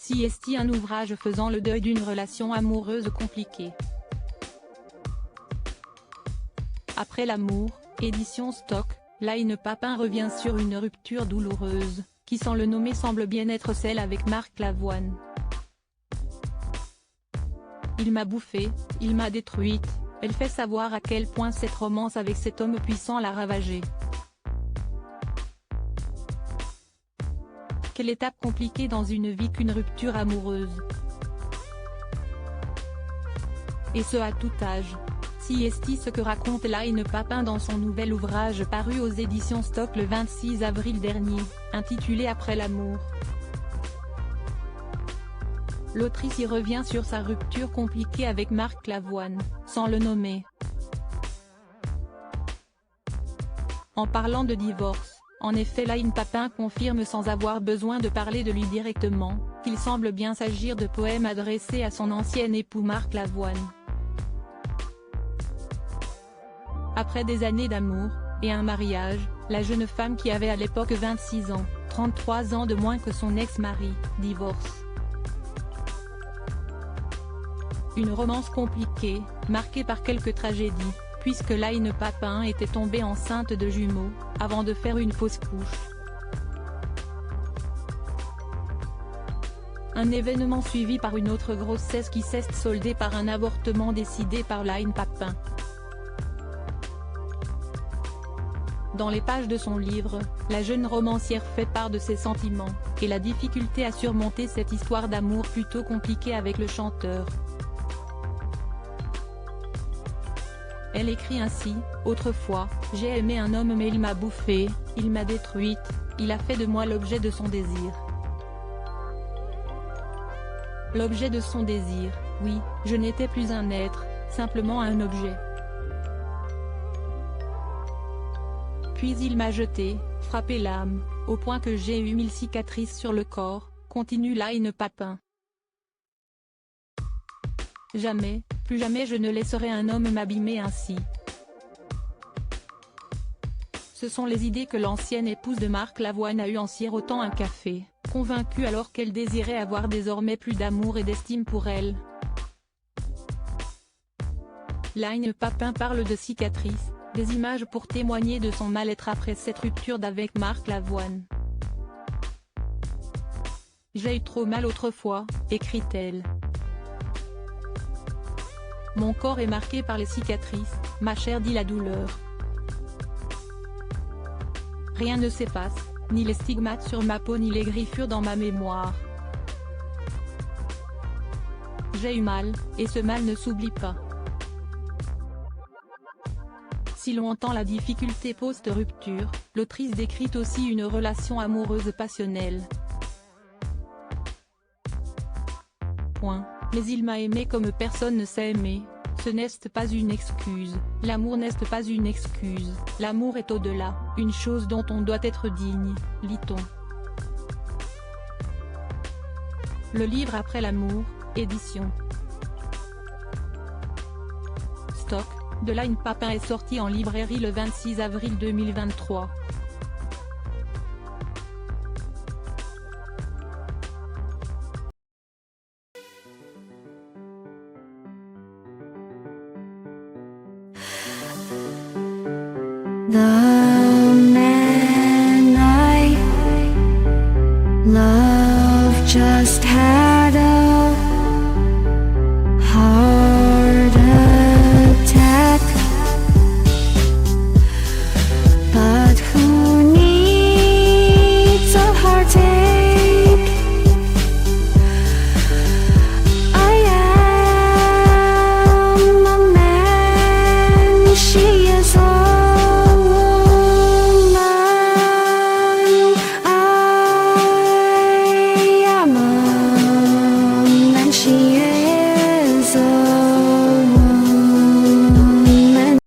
CST, un ouvrage faisant le deuil d'une relation amoureuse compliquée. Après l'amour, édition Stock, Line Papin revient sur une rupture douloureuse, qui sans le nommer semble bien être celle avec Marc Lavoine. Il m'a bouffée, il m'a détruite, elle fait savoir à quel point cette romance avec cet homme puissant l'a ravagée. Quelle étape compliquée dans une vie qu'une rupture amoureuse. Et ce à tout âge. CST, ce que raconte Line Papin dans son nouvel ouvrage paru aux éditions Stock le 26 avril dernier, intitulé Après l'amour. L'autrice y revient sur sa rupture compliquée avec Marc Lavoine, sans le nommer. En parlant de divorce, en effet Line Papin confirme sans avoir besoin de parler de lui directement, qu'il semble bien s'agir de poèmes adressés à son ancien époux Marc Lavoine. Après des années d'amour, et un mariage, la jeune femme qui avait à l'époque 26 ans, 33 ans de moins que son ex-mari, divorce. Une romance compliquée, marquée par quelques tragédies, puisque Line Papin était tombée enceinte de jumeaux, avant de faire une fausse couche. Un événement suivi par une autre grossesse qui s'est soldée par un avortement décidé par Line Papin. Dans les pages de son livre, la jeune romancière fait part de ses sentiments, et la difficulté à surmonter cette histoire d'amour plutôt compliquée avec le chanteur. Elle écrit ainsi: « Autrefois, j'ai aimé un homme mais il m'a bouffée, il m'a détruite, il a fait de moi l'objet de son désir. » L'objet de son désir, oui, je n'étais plus un être, simplement un objet. Puis il m'a jeté, frappé l'âme, au point que j'ai eu 1000 cicatrices sur le corps, continue Line Papin. Jamais, plus jamais je ne laisserai un homme m'abîmer ainsi. Ce sont les idées que l'ancienne épouse de Marc Lavoine a eues en sirotant un café, convaincue alors qu'elle désirait avoir désormais plus d'amour et d'estime pour elle. Line Papin parle de cicatrices, des images pour témoigner de son mal-être après cette rupture d'avec Marc Lavoine. « J'ai eu trop mal autrefois », écrit-elle. « Mon corps est marqué par les cicatrices, ma chair dit la douleur. Rien ne s'efface, ni les stigmates sur ma peau ni les griffures dans ma mémoire. J'ai eu mal, et ce mal ne s'oublie pas. » Si l'on entend la difficulté post-rupture, l'autrice décrit aussi une relation amoureuse passionnelle. Mais il m'a aimé comme personne ne sait aimer, ce n'est pas une excuse, l'amour n'est pas une excuse, l'amour est au-delà, une chose dont on doit être digne, lit-on. Le livre Après l'amour, édition Stock, de Line Papin est sorti en librairie le 26 avril 2023. 나